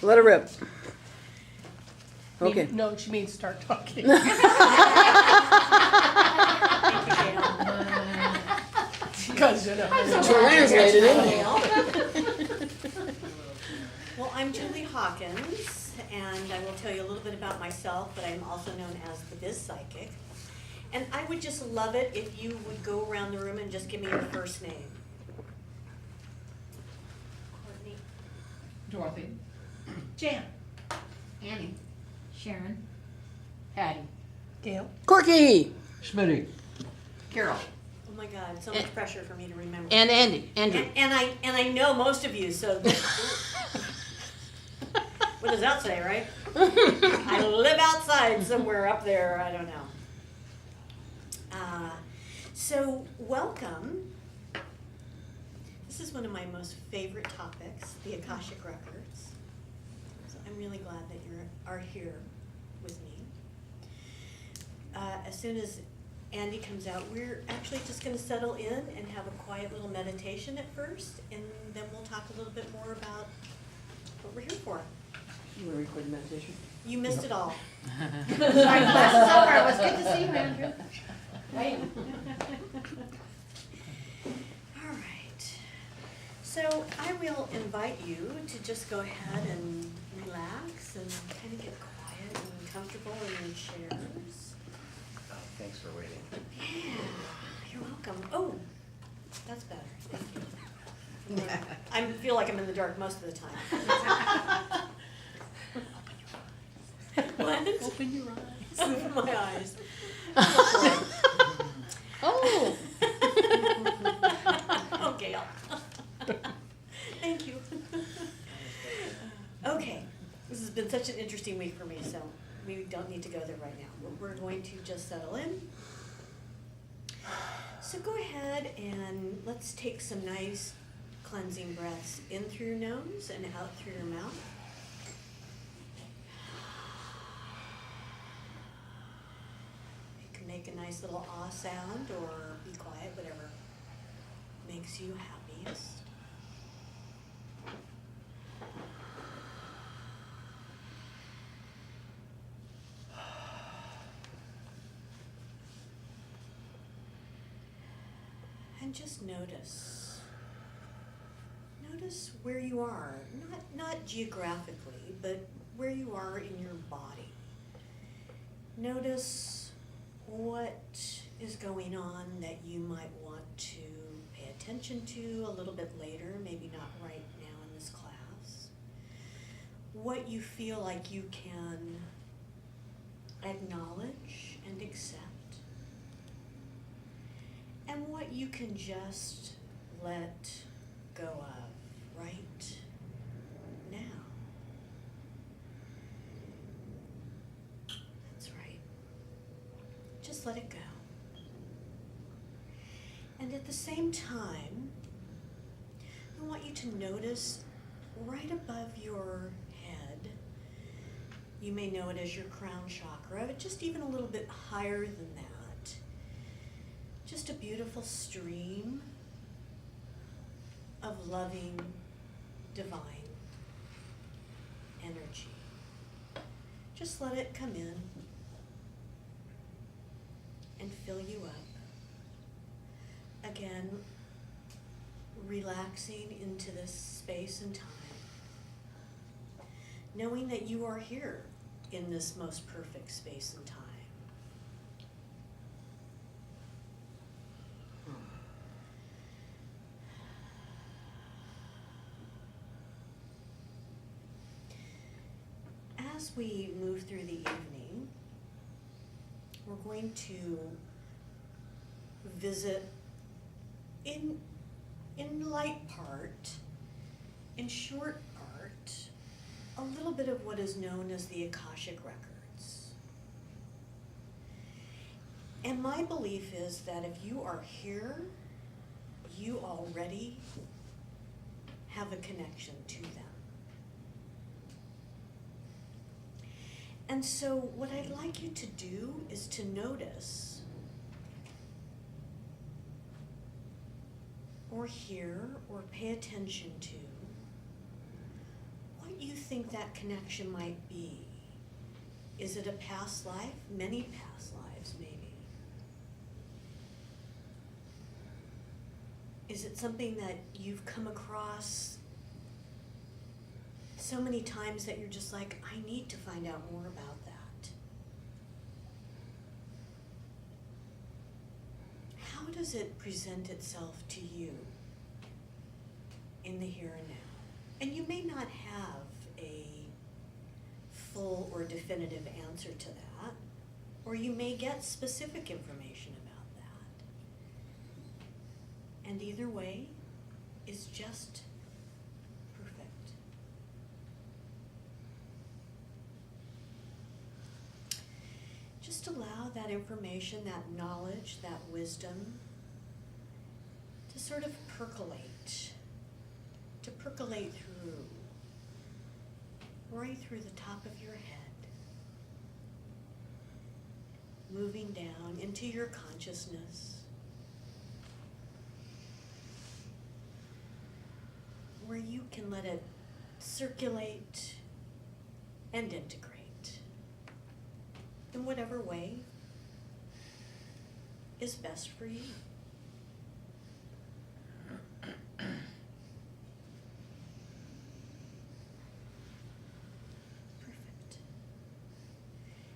Let her rip. Okay. No, she means start talking. Because, you know. Translated it. Well, I'm Julie Hawkins, and I will tell you a little bit about myself, but I'm also known as the Biz Psychic. And I would just love it if you would go around the room and just give me your first name. Courtney. Dorothy. Jan. Annie. Sharon. Patty. Gail. Corky. Smitty. Carol. Oh my God, so much pressure for me to remember. And Andy. Andrew. And I know most of you, so. What does that say, right? I live outside somewhere up there, I don't know. So welcome. This is one of my most favorite topics, the Akashic Records. So I'm really glad that you are here with me. As soon as Andy comes out, we're actually just going to settle in and have a quiet little meditation at first, and then we'll talk a little bit more about what we're here for. You want to record the meditation? You missed it all. Sorry, class is over. It was good to see you, Andrew. Right. All right. So I will invite you to just go ahead and relax and kind of get quiet and comfortable in your chairs. Thanks for waiting. Yeah, you're welcome. Oh, that's better. Thank you. I feel like I'm in the dark most of the time. What? Open your eyes. Open my eyes. Oh. Oh, Gail. Thank you. Okay, this has been such an interesting week for me, so we don't need to go there right now. We're going to just settle in. So go ahead and let's take some nice cleansing breaths in through your nose and out through your mouth. You can make a nice little ah sound or be quiet, whatever makes you happiest. And just notice. Notice where you are, not geographically, but where you are in your body. Notice what is going on that you might want to pay attention to a little bit later, maybe not right now in this class. What you feel like you can acknowledge and accept. And what you can just let go of right now. That's right. Just let it go. And at the same time, I want you to notice right above your head, you may know it as your crown chakra, but just even a little bit higher than that. Just a beautiful stream of loving, divine energy. Just let it come in and fill you up. Again, relaxing into this space and time, knowing that you are here in this most perfect space and time. As we move through the evening, we're going to visit in light part, in short part, a little bit of what is known as the Akashic Records. And my belief is that if you are here, you already have a connection to them. And so what I'd like you to do is to notice or hear or pay attention to what you think that connection might be? Is it a past life? Many past lives, maybe. Is it something that you've come across so many times that you're just like, I need to find out more about that? How does it present itself to you in the here and now? And you may not have a full or definitive answer to that, or you may get specific information about that. And either way is just perfect. Just allow that information, that knowledge, that wisdom to sort of percolate through, right through the top of your head, moving down into your consciousness, where you can let it circulate and integrate in whatever way is best for you. Perfect.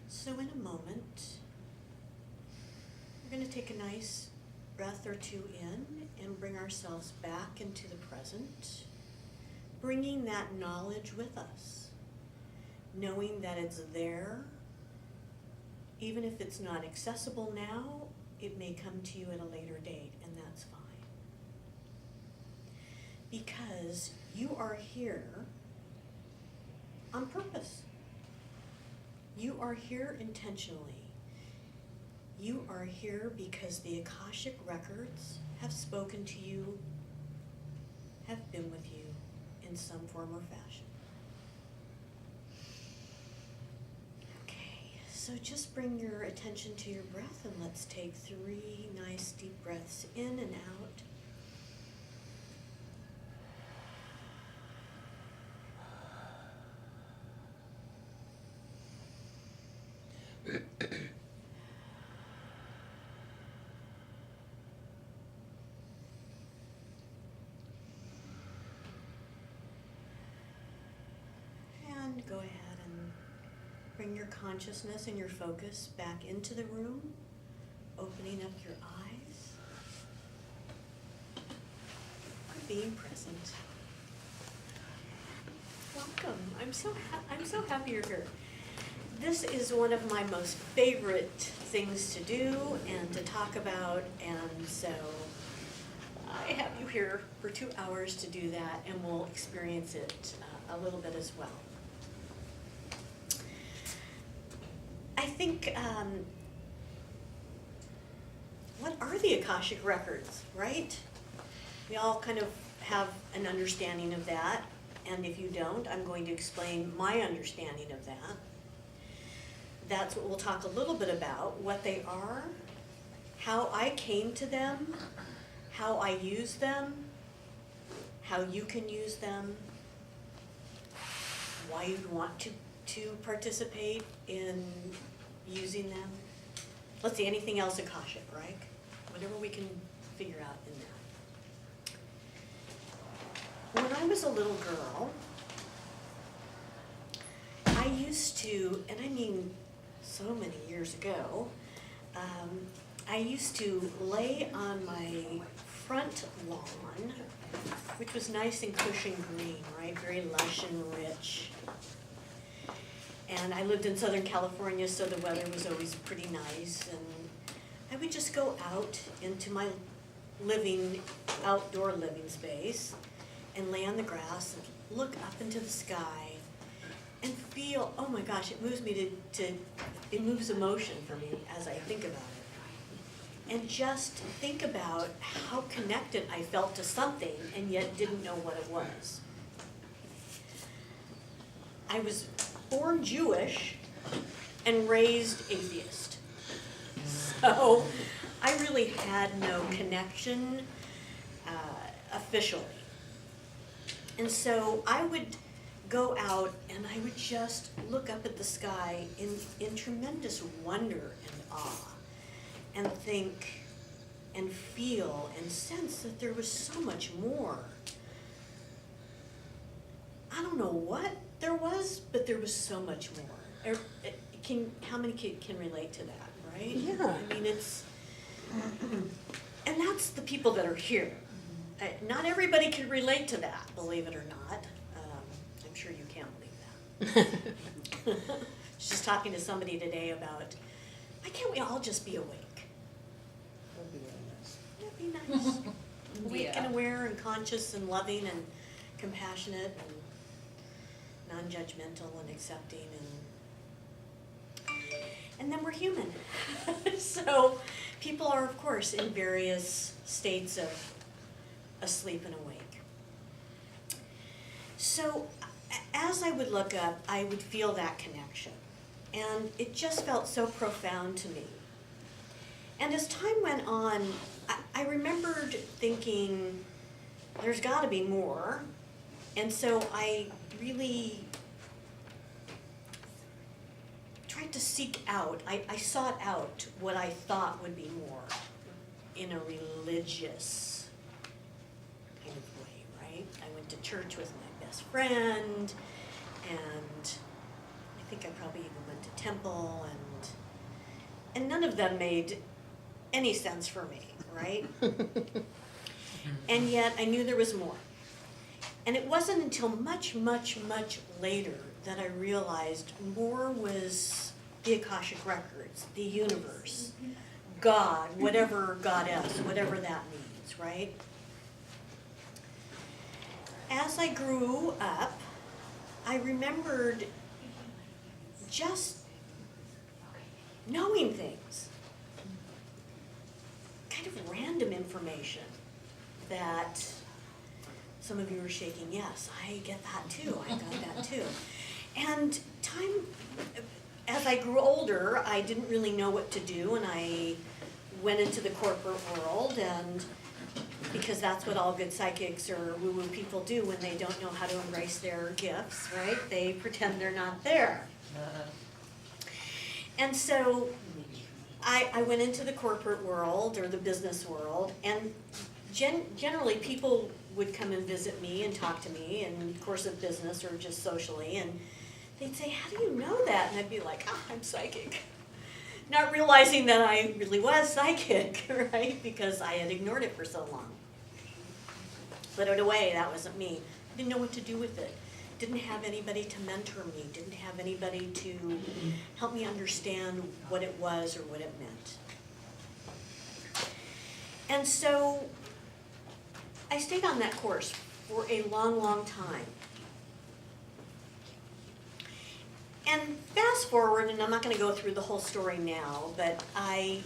So in a moment, we're going to take a nice breath or two in and bring ourselves back into the present, bringing that knowledge with us, knowing that it's there. Even if it's not accessible now, it may come to you at a later date, and that's fine. Because you are here on purpose. You are here intentionally. You are here because the Akashic records have spoken to you, have been with you in some form or fashion. So just bring your attention to your breath, and let's take 3 nice deep breaths in and out. And go ahead and bring your consciousness and your focus back into the room, opening up your eyes, being present. Welcome. I'm so happy you're here. This is one of my most favorite things to do and to talk about, and so I have you here for 2 hours to do that, and we'll experience it a little bit as well. I think, what are the Akashic records, right? We all kind of have an understanding of that, and if you don't, I'm going to explain my understanding of that. That's what we'll talk a little bit about, what they are, how I came to them, how I use them, how you can use them, why you'd want to participate in using them. Let's see, anything else Akashic, right? Whatever we can figure out in that. When I was a little girl, I used to, and I mean so many years ago, I used to lay on my front lawn, which was nice and cushion green, right? Very lush and rich. And I lived in Southern California, so the weather was always pretty nice. And I would just go out into my outdoor living space and lay on the grass and look up into the sky and feel, oh my gosh, it moves me it moves emotion for me as I think about it. And just think about how connected I felt to something and yet didn't know what it was. I was born Jewish and raised atheist. So I really had no connection officially. And so I would go out and I would just look up at the sky in tremendous wonder and awe and think and feel and sense that there was so much more. I don't know what there was, but there was so much more. How many kids can relate to that, right? Yeah. I mean, and that's the people that are here. Not everybody can relate to that, believe it or not. I'm sure you can't believe that. I was just talking to somebody today about, why can't we all just be awake? That'd be nice. Awake and aware and conscious and loving and compassionate and non-judgmental and accepting and then we're human. So people are, of course, in various states of asleep and awake. So as I would look up, I would feel that connection. And it just felt so profound to me. And as time went on, I remembered thinking, there's got to be more. And so I really tried to seek out, I sought out what I thought would be more in a religious kind of way, right? I went to church with my best friend, and I think I probably even went to temple, and none of them made any sense for me, right? And yet I knew there was more. And it wasn't until much, much, much later that I realized more was the Akashic Records, the universe, God, whatever God is, whatever that means, right? As I grew up, I remembered just knowing things, kind of random information that some of you are shaking, yes, I get that too, I got that too. And as I grew older, I didn't really know what to do, and I went into the corporate world, and because that's what all good psychics or woo-woo people do when they don't know how to embrace their gifts, right? They pretend they're not there. And so I went into the corporate world or the business world, and generally people would come and visit me and talk to me in the course of business or just socially, and they'd say, how do you know that? And I'd be like, I'm psychic. Not realizing that I really was psychic, right? Because I had ignored it for so long. Put it away, that wasn't me. I didn't know what to do with it. Didn't have anybody to mentor me. Didn't have anybody to help me understand what it was or what it meant. And so I stayed on that course for a long, long time. And fast forward, and I'm not going to go through the whole story now, but I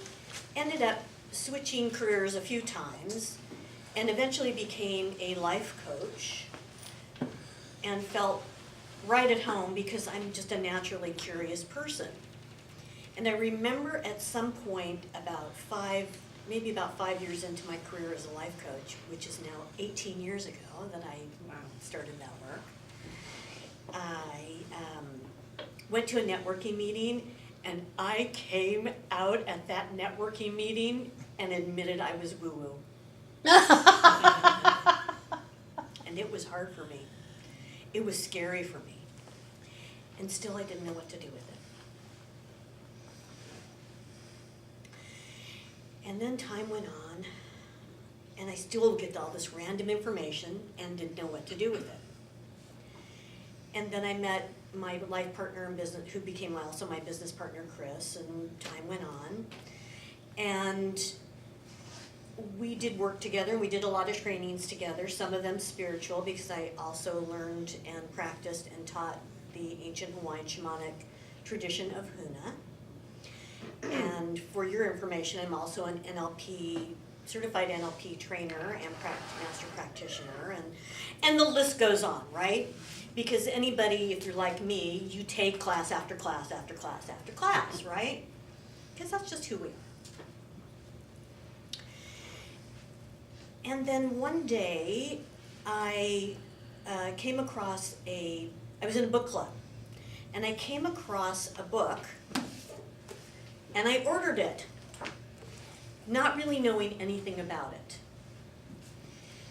ended up switching careers a few times and eventually became a life coach and felt right at home because I'm just a naturally curious person. And I remember at some point maybe about 5 years into my career as a life coach, which is now 18 years ago that I started that work, I went to a networking meeting, and I came out at that networking meeting and admitted I was woo-woo. And it was hard for me. It was scary for me. And still I didn't know what to do with it. And then time went on, and I still get all this random information and didn't know what to do with it. And then I met my life partner in business, who became also my business partner, Chris, and time went on. And we did work together, and we did a lot of trainings together, some of them spiritual, because I also learned and practiced and taught the ancient Hawaiian shamanic tradition of Huna. And for your information, I'm also an NLP, certified NLP trainer and master practitioner, and the list goes on, right? Because anybody, if you're like me, you take class after class after class after class, right? Because that's just who we are. And then one day, I came across a I was in a book club, and I came across a book, and I ordered it, not really knowing anything about it.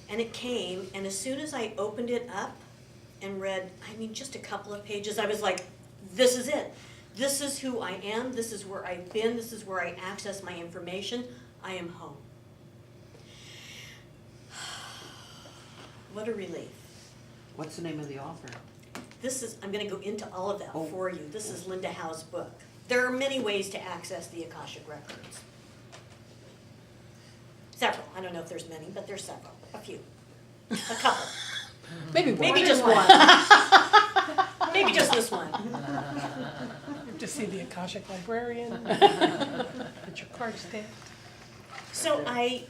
And it came, and as soon as I opened it up and read, just a couple of pages, I was like, this is it. This is who I am, this is where I've been, this is where I access my information. I am home. What a relief. What's the name of the author? I'm going to go into all of that Oh. for you. This is Linda Howe's book. There are many ways to access the Akashic Records. Several. I don't know if there's many, but there's several. A few. A couple. Maybe one. Maybe just one. Maybe just this one. You have to see the Akashic librarian. Get your card stamped. So I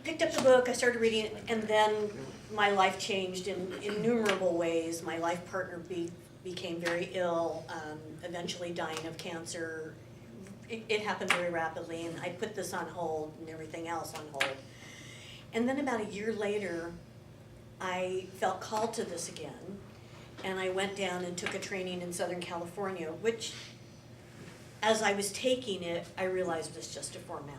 picked up the book, I started reading it, and then my life changed in innumerable ways. My life partner became very ill, eventually dying of cancer. It happened very rapidly, and I put this on hold and everything else on hold. And then about a year later, I felt called to this again, and I went down and took a training in Southern California, which, as I was taking it, I realized was just a formality.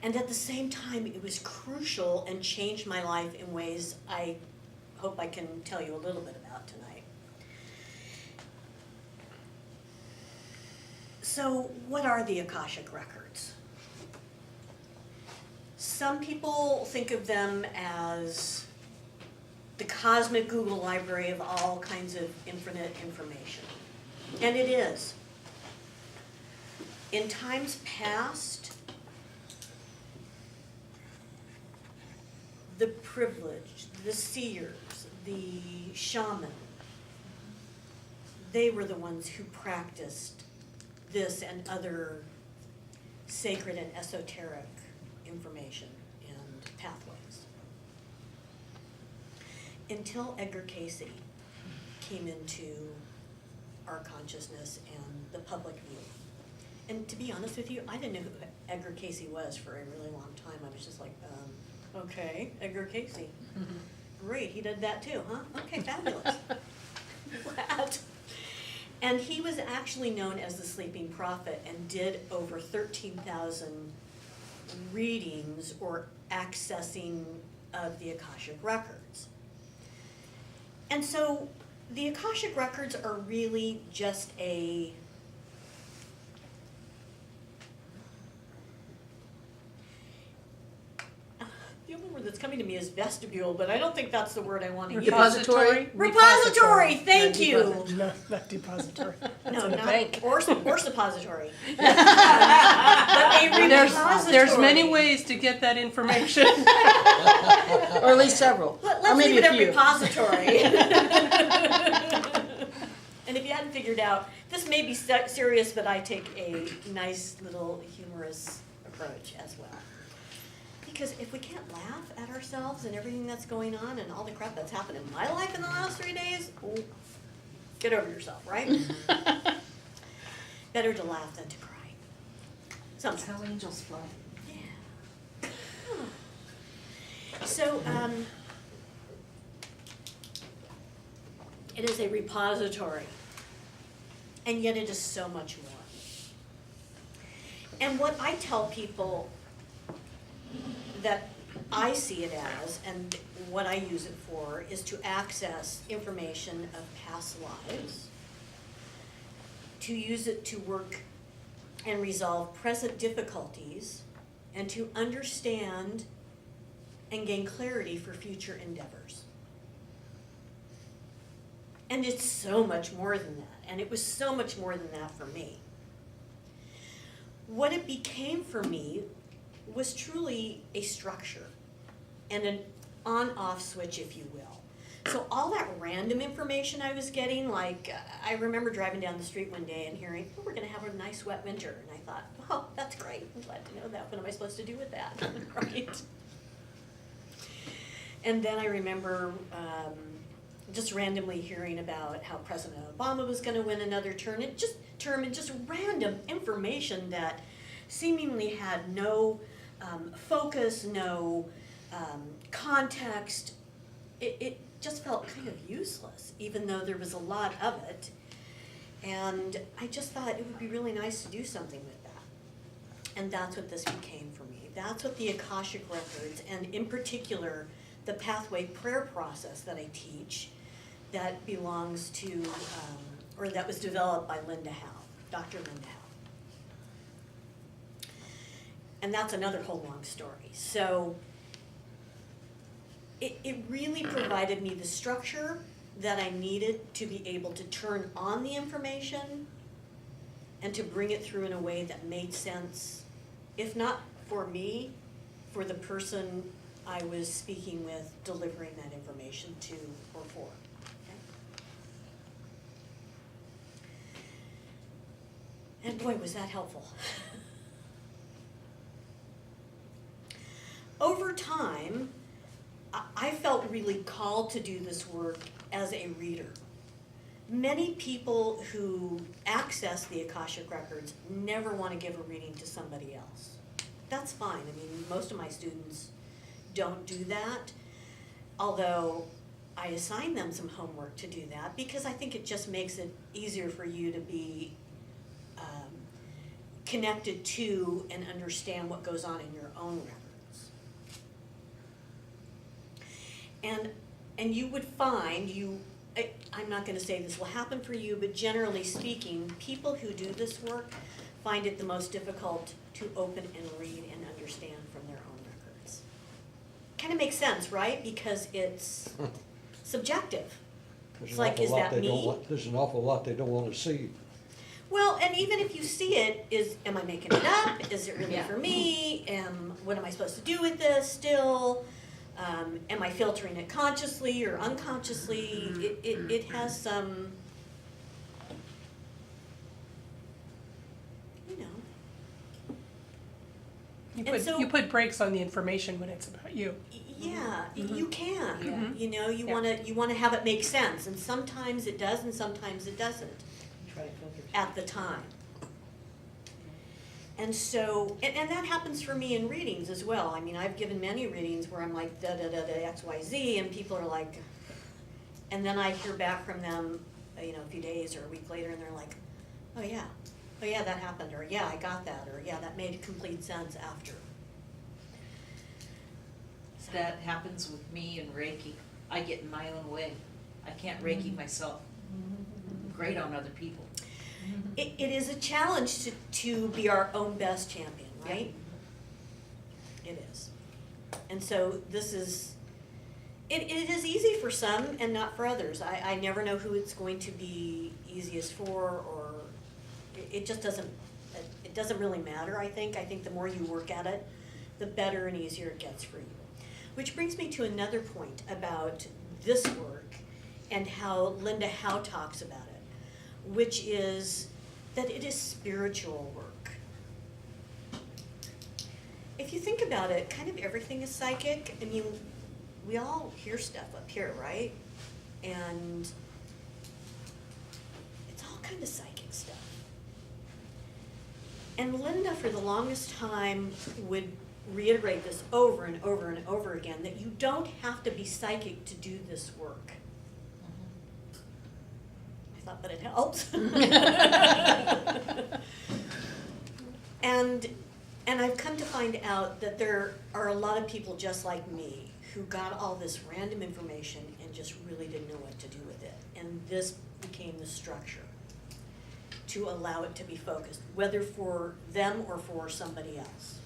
And at the same time, it was crucial and changed my life in ways I hope I can tell you a little bit about tonight. So, what are the Akashic Records? Some people think of them as the cosmic Google library of all kinds of infinite information. And it is. In times past, the privileged, the seers, the shaman, they were the ones who practiced this and other sacred and esoteric information and pathways. Until Edgar Casey came into our consciousness and the public view. And to be honest with you, I didn't know who Edgar Casey was for a really long time. I was just like, okay, Edgar Casey. Great, he did that too, huh? Okay, fabulous. What? And he was actually known as the Sleeping Prophet and did over 13,000 readings or accessing of the Akashic Records. And so the Akashic Records are really just a the only word that's coming to me is vestibule, but I don't think that's the word I want to use. Repository? Repository, thank you. No, not depository. No, in the not, bank. or suppository. But a repository. There's many ways to get that information. Or at least several. Or Let's maybe leave it a at few. repository. And if you hadn't figured out, this may be serious, but I take a nice little humorous approach as well. Because if we can't laugh at ourselves and everything that's going on and all the crap that's happened in my life in the last 3 days, get over yourself, right? Better to laugh than to cry. That's Sometimes. how angels fly. Yeah. So, it is a repository, and yet it is so much more. And what I tell people that I see it as, and what I use it for, is to access information of past lives, to use it to work and resolve present difficulties, and to understand and gain clarity for future endeavors. And it's so much more than that, and it was so much more than that for me. What it became for me was truly a structure and an on-off switch, if you will. So all that random information I was getting, like I remember driving down the street one day and hearing, oh, we're gonna have a nice wet winter. And I thought, oh, that's great, I'm glad to know that. What am I supposed to do with that, right? And then I remember just randomly hearing about how President Obama was gonna win another term, and just random information that seemingly had no focus, no context. It just felt kind of useless, even though there was a lot of it. And I just thought it would be really nice to do something with that. And that's what this became for me. That's what the Akashic Records, and in particular, the Pathway Prayer process that I teach, that belongs to, or that was developed by Linda Howe, Dr. Linda Howe. And that's another whole long story. So it really provided me the structure that I needed to be able to turn on the information and to bring it through in a way that made sense, if not for me, for the person I was speaking with, delivering that information to or for. Okay? And boy, was that helpful. Over time, I felt really called to do this work as a reader. Many people who access the Akashic Records never want to give a reading to somebody else. That's fine. I mean, most of my students don't do that, although I assign them some homework to do that because I think it just makes it easier for you to be connected to and understand what goes on in your own records. And you would find, I'm not going to say this will happen for you, but generally speaking, people who do this work find it the most difficult to open and read and understand from their own records. Kind of makes sense, right? Because it's subjective. It's like, is that me? There's an awful lot they don't want to see. Well, and even if you see it, am I making it up? Is it really for me? What am I supposed to do with this still? Am I filtering it consciously or unconsciously? It has some, you know. You put brakes on the information when it's about you. Yeah, you can. Yeah. You know, you wanna have it make sense, and sometimes it does, and sometimes it doesn't Try to filter. at the time. And so, and that happens for me in readings as well. I mean, I've given many readings where I'm like, X, Y, Z, and people are like, and then I hear back from them, you know, a few days or a week later, and they're like, oh yeah, that happened, or yeah, I got that, or yeah, that made complete sense after. That happens with me in Reiki. I get in my own way. I can't Reiki myself. I'm great on other people. It is a challenge to be our own best champion, right? It is. And so this is, it is easy for some and not for others. I never know who it's going to be easiest for, or it just doesn't, it doesn't really matter, I think. I think the more you work at it, the better and easier it gets for you. Which brings me to another point about this work and how Linda Howe talks about it, which is that it is spiritual work. If you think about it, kind of everything is psychic. I mean, we all hear stuff up here, right? And it's all kind of psychic stuff. And Linda, for the longest time, would reiterate this over and over and over again, that you don't have to be psychic to do this work. I thought that it helped. And I've come to find out that there are a lot of people just like me who got all this random information and just really didn't know what to do with it. And this became the structure to allow it to be focused, whether for them or for somebody else.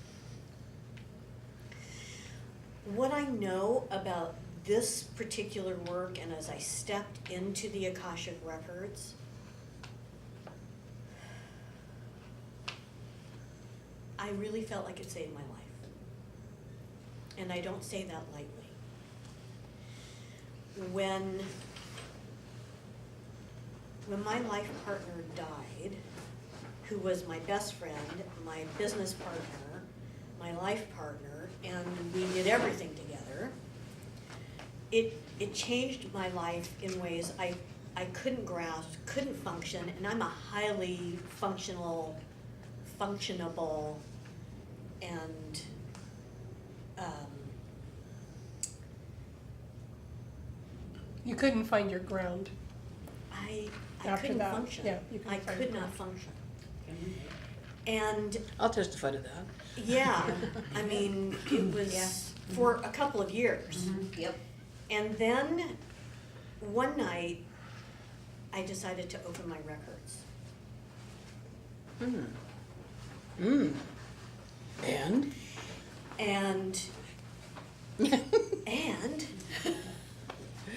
What I know about this particular work, and as I stepped into the Akashic Records, I really felt like it saved my life. And I don't say that lightly. When my life partner died, who was my best friend, my business partner, my life partner, and we did everything together, it changed my life in ways I couldn't grasp, couldn't function, and I'm a highly functionable, and You couldn't find your ground I after couldn't that? function. Yeah, you couldn't I find could your not ground. function. And I'll testify to that. yeah, I mean, it was for a couple of years. Yep. And then one night, I decided to open my records. And? And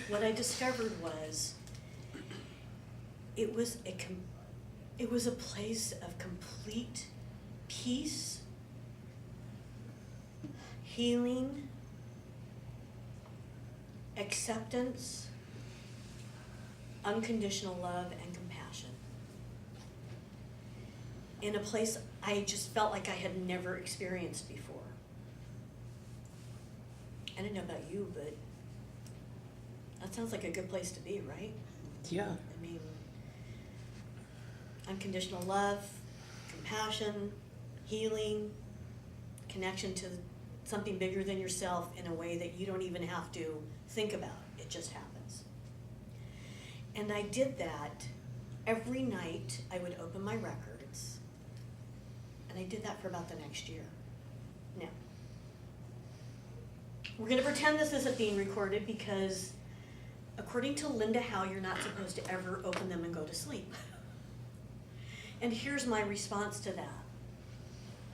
what I discovered was it was a place of complete peace, healing, acceptance, unconditional love, and compassion. In a place I just felt like I had never experienced before. I don't know about you, but that sounds like a good place to be, right? Yeah. I mean, unconditional love, compassion, healing, connection to something bigger than yourself in a way that you don't even have to think about. It just happens. And I did that every night. I would open my records, and I did that for about the next year. Now, we're going to pretend this isn't being recorded because according to Linda Howe, you're not supposed to ever open them and go to sleep. And here's my response to that.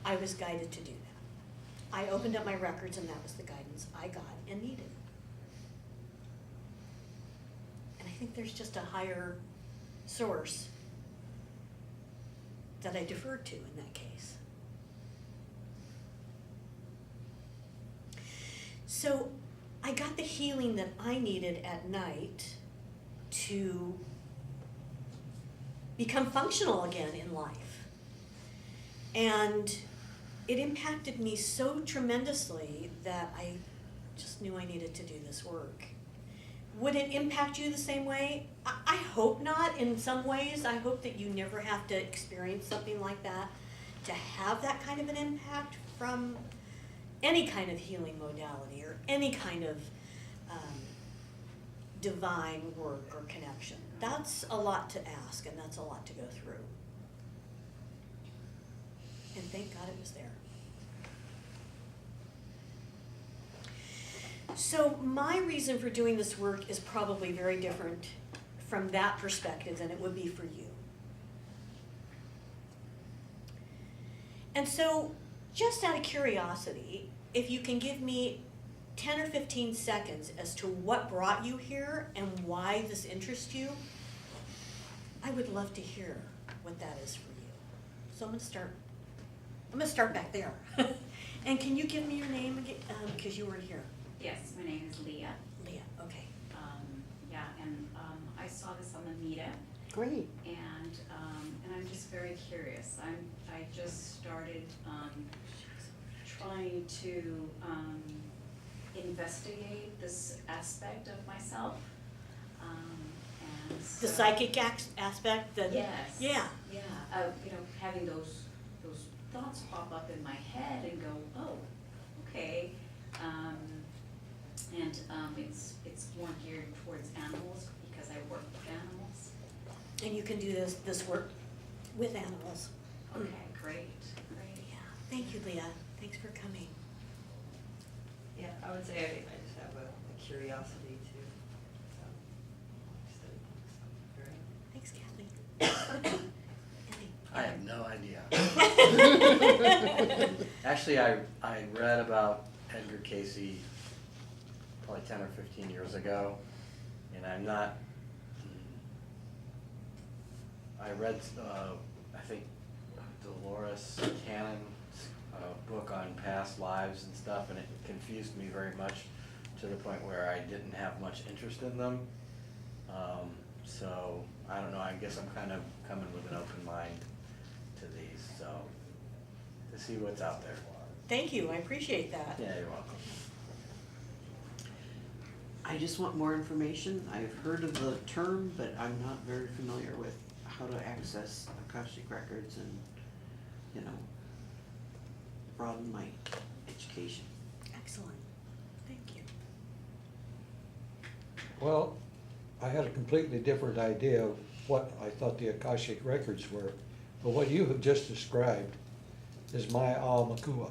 I was guided to do that. I opened up my records and that was the guidance I got and needed. And I think there's just a higher source that I deferred to in that case. So I got the healing that I needed at night to become functional again in life. And it impacted me so tremendously that I just knew I needed to do this work. Would it impact you the same way? I hope not in some ways. I hope that you never have to experience something like that to have that kind of an impact from any kind of healing modality or any kind of divine work or connection. That's a lot to ask and that's a lot to go through. And thank God it was there. So my reason for doing this work is probably very different from that perspective than it would be for you. And so, just out of curiosity, if you can give me 10 or 15 seconds as to what brought you here and why this interests you, I would love to hear what that is for you. So I'm gonna start back there. And can you give me your name again, because you weren't here? Yes, my name is Leah. Leah, okay. I saw this on the media, Great. and I'm just very curious. I just started trying to investigate this aspect of myself, and so, The psychic aspect, the Yes. Yeah. Yeah. Having those thoughts pop up in my head and go, oh, okay. It's more geared towards animals because I work with animals. And you can do this work with animals. Okay, great. Yeah, thank you, Leah. Thanks for coming. Yeah, I would say I just have a curiosity to study books. Thanks, Kathy. I have no idea. Actually, I read about Edgar Casey probably 10 or 15 years ago, and I'm not, I read, I think, Dolores Cannon's book on past lives and stuff, and it confused me very much to the point where I didn't have much interest in them. So, I don't know, I guess I'm kind of coming with an open mind to these, so, to see what's out there. Thank you, I appreciate that. Yeah, you're welcome. I just want more information. I've heard of the term, but I'm not very familiar with how to access Akashic records and, broaden my education. Excellent, thank you. Well, I had a completely different idea of what I thought the Akashic records were. But what you have just described is my Makua.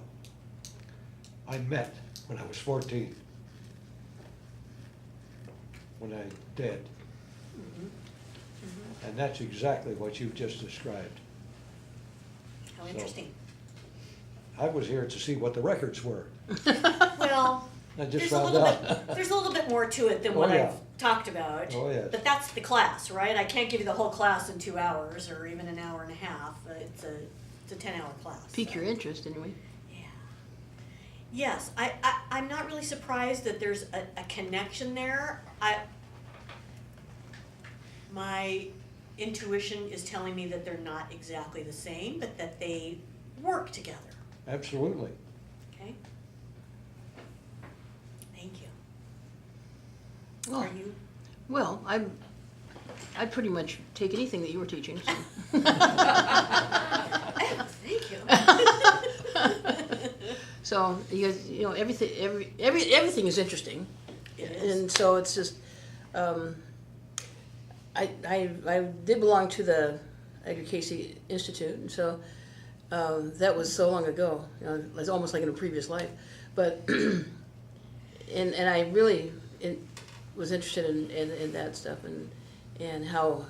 I met when I was 14, when I dead. And that's exactly what you've just described. How So- interesting. I was here to see what the records were. Well, I just there's a found little out. bit, there's a little bit more to it than Oh, what yeah. I've talked about. Oh, yes. But that's the class, right? I can't give you the whole class in 2 hours or even an hour and a half. It's a 10-hour class. Pique so. your interest anyway. Yeah. Yes, I'm not really surprised that there's a connection there. My intuition is telling me that they're not exactly the same, but that they work together. Absolutely. Okay? Thank you. Well, Are you? well, I'd pretty much take anything that you were teaching, so. Thank you. So, you know, everything is interesting. It is. And so it's just, I did belong to the Edgar Casey Institute, and so that was so long ago. You know, it was almost like in a previous life. But and I really was interested in that stuff and how,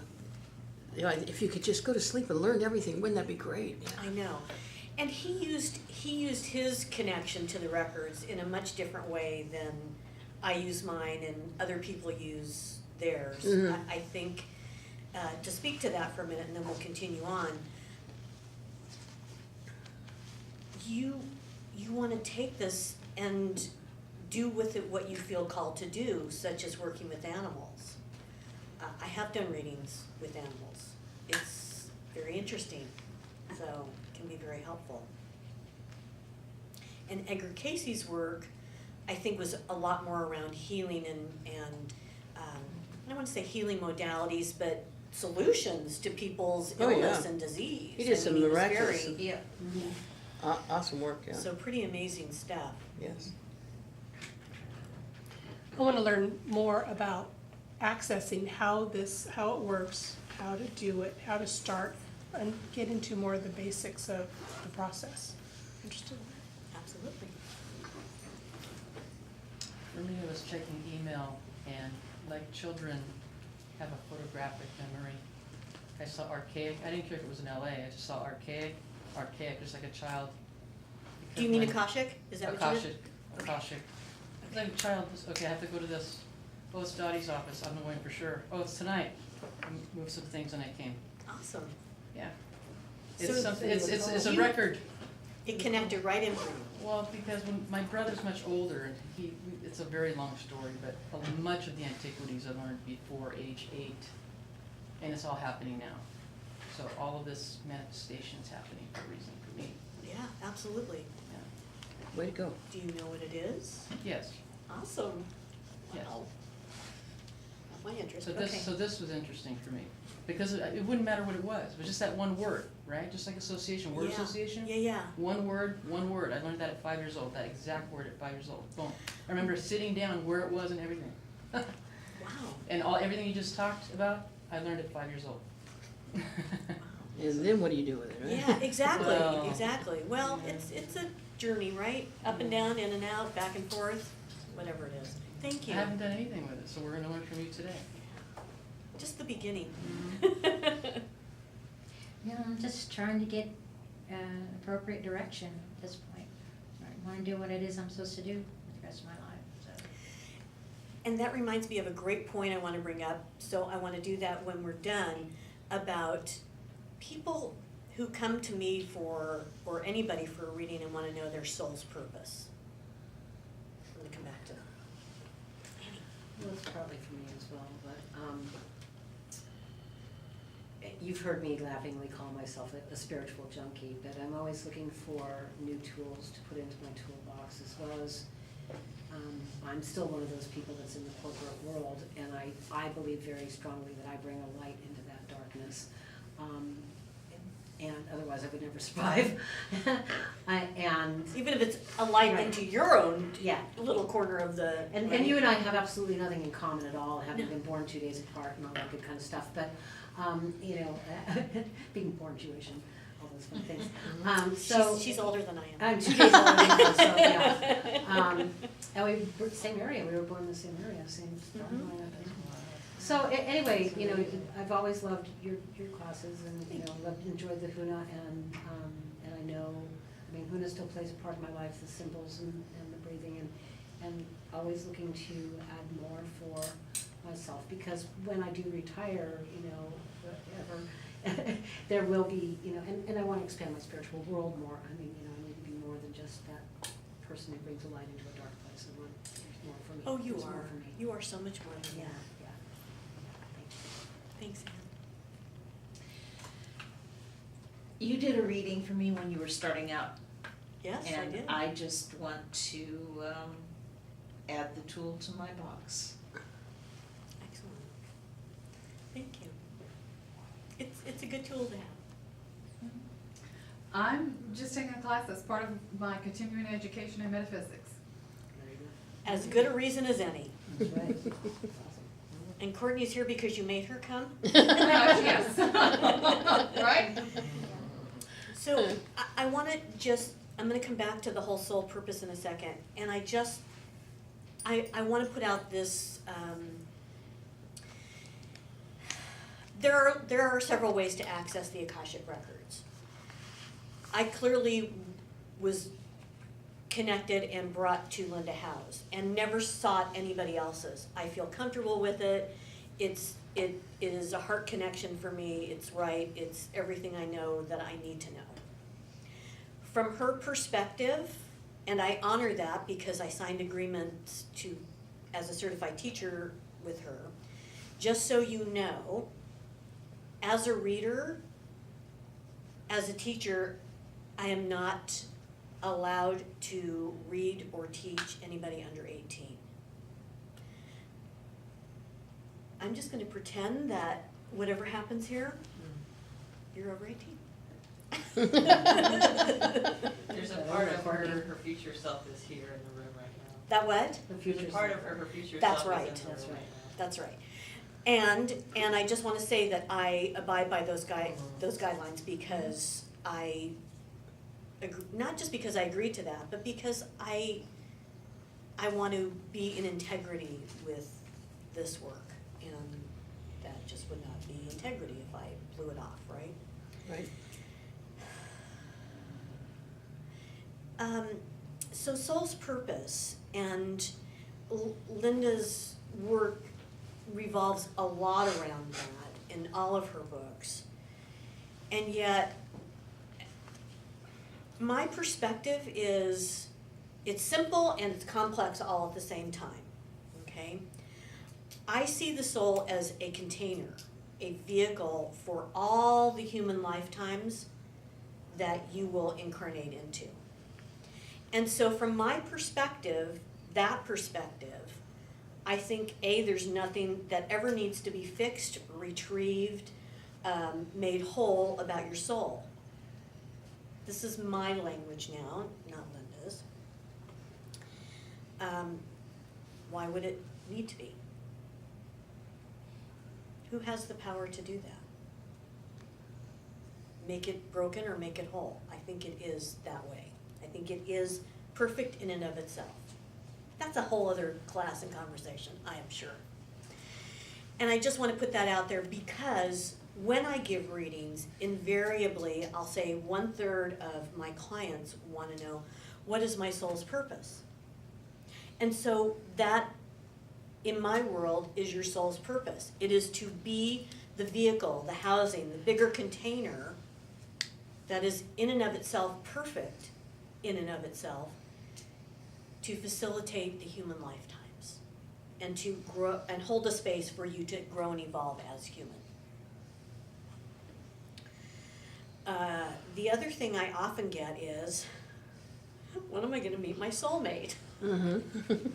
you know, if you could just go to sleep and learn everything, wouldn't that be great? Yeah. I know. And he used his connection to the records in a much different way than I use mine and other people use theirs. Mhm. I think, to speak to that for a minute and then we'll continue on, you want to take this and do with it what you feel called to do, such as working with animals. I have done readings with animals. It's very interesting, so it can be very helpful. And Edgar Casey's work, I think, was a lot more around healing and I don't want to say healing modalities, but solutions to people's Oh, yeah. illness and disease. He did I some mean, he was miraculous very- Yeah. Awesome work, yeah. So pretty amazing stuff. Yes. I want to learn more about accessing how it works, how to do it, how to start, and get into more of the basics of the process. Interested in that. Absolutely. For me, it was checking email, and like children have a photographic memory. I saw archaic, I didn't care if it was in LA, I just saw archaic, just like a child. Do you mean Because Akashic? Is that what you mean? Akashic. Like a child, okay, I have to go to this, oh, it's Dottie's office, I'm going for sure, oh, it's tonight. I moved some things and I came, Awesome. yeah. So- It's something, it's a You- record. It connected right in for you. Well, because when my brother's much older, and it's a very long story, but much of the antiquities I learned before age 8, and it's all happening now. So all of this manifestation's happening for a reason for me. Yeah, absolutely. Way to go. Do you know what it is? Yes. Awesome. Yes. Wow. Got my interest, So okay. this was interesting for me because it wouldn't matter what it was. It was just that one word, right? Just like association, word Yeah. association. Yeah, yeah. One word. I learned that at 5 years old. That exact word at 5 years old. Boom. I remember sitting down where it was and everything. Wow. And everything you just talked about, I learned at 5 years old. And then what do you do with it, right? Yeah, exactly, Well, exactly. Well, yeah. it's a journey, right? Up and down, in and out, back and forth, whatever it is. Thank I you. haven't done anything with it, so we're gonna learn from you today. Just the beginning. Yeah, I'm just trying to get appropriate direction at this point. I want to do what it is I'm supposed to do with the rest of my life, so. And that reminds me of a great point I want to bring up, so I want to do that when we're done, about people who come to me or anybody for a reading and want to know their soul's purpose. I'm going to come back to that. Annie. Well, it's probably for me as well, but you've heard me laughingly call myself a spiritual junkie, but I'm always looking for new tools to put into my toolbox, as well as I'm still one of those people that's in the corporate world, and I believe very strongly that I bring a light into that darkness. And otherwise otherwise I would never survive. And, Even if it's a light Right. into your own yeah, little corner of the. and you and I have absolutely nothing in common at all, having been born 2 days apart and all that good kind of stuff, but, you know, being born Jewish and all those fun things. So. She's older than I am. I'm 2 days older than you, so, yeah. And we were same area, we were born in the same area, same farm line, I think. So anyway, you know, I've always loved your classes and, you know, enjoyed the Huna and I know, I mean, Huna still plays a part in my life, the symbols and the breathing and always looking to add more for myself because when I do retire, you know, whatever, there will be, you know, and I want to expand my spiritual world more. I mean, you know, I need to be more than just that person who brings a light into a dark place. I want there's more for me. Oh, you There's more are. for me. You are so much more than Yeah, that. yeah. Thanks, Anne. You did a reading for me when you were starting out. Yes, I did. And I just want to add the tool to my box. Excellent. Thank you. It's a good tool to have. I'm just taking a class that's part of my continuing education in metaphysics. Very good. As good a reason as any. That's right. That's awesome. And Courtney's here because you made her come. Yes. Right? So I want to just, I'm going to come back to the whole soul purpose in a second. And I want to put out this, there are several ways to access the Akashic Records. I clearly was connected and brought to Linda Howe's and never sought anybody else's. I feel comfortable with it. It is a heart connection for me. It's right. It's everything I know that I need to know. From her perspective, and I honor that because I signed agreements to, as a certified teacher with her, just so you know, as a reader, as a teacher, I am not allowed to read or teach anybody under 18. I'm just going to pretend that whatever happens here, you're over 18. There's a part of her future self is here in the room right now. That what? The There's future's a part of her future That's self right. is in the That's room right. right now. That's right. And I just want to say that I abide by those guidelines because I agree, not just because I agreed to that, but because I want to be in integrity with this work, and that just would not be integrity if I blew it off, right? Right. So Soul's Purpose and Linda's work revolves a lot around that in all of her books. And yet, my perspective is, it's simple and it's complex all at the same time, okay? I see the soul as a container, a vehicle for all the human lifetimes that you will incarnate into. And so from my perspective, that perspective, I think, A, there's nothing that ever needs to be fixed, retrieved, made whole about your soul. This is my language now, not Linda's. Why would it need to be? Who has the power to do that? Make it broken or make it whole? I think it is that way. I think it is perfect in and of itself. That's a whole other class and conversation, I am sure. And I just want to put that out there because when I give readings, invariably, I'll say 1/3 of my clients want to know, what is my soul's purpose? And so that, in my world, is your soul's purpose. It is to be the vehicle, the housing, the bigger container that is in and of itself perfect, in and of itself, to facilitate the human lifetimes and to grow and hold a space for you to grow and evolve as human. The other thing I often get is, when am I going to meet my soulmate? Mm-hmm.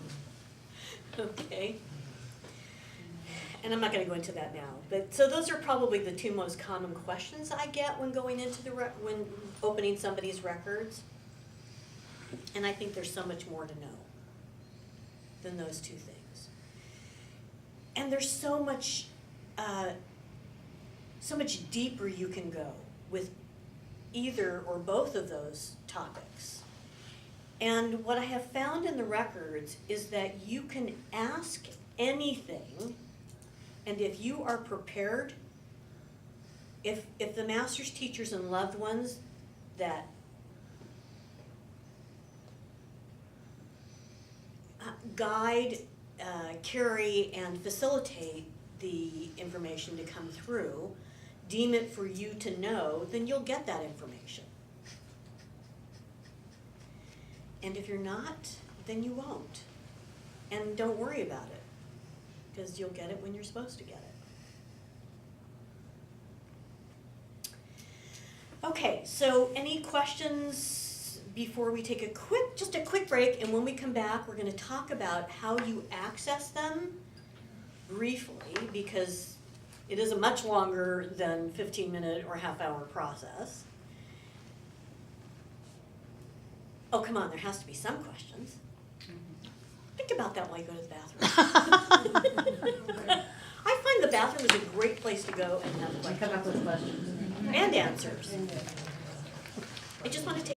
Okay. and I'm not gonna go into that now, but, so those are probably the two most common questions I get when going into when opening somebody's records. And I think there's so much more to know than those two things. And there's so much deeper you can go with either or both of those topics. And what I have found in the records is that you can ask anything, and if you are prepared, if the master's teachers and loved ones that guide, carry, and facilitate the information to come through, deem it for you to know, then you'll get that information. And if you're not, then you won't. And don't worry about it, because you'll get it when you're supposed to get it. Okay, so any questions before we take just a quick break, and when we come back, we're gonna talk about how you access them briefly, because it is a much longer than 15-minute or half-hour process. Oh, come on, there has to be some questions. Think about that while you go to the bathroom. I find the bathroom is a great place to go and have I come up with questions. and answers. I just want to take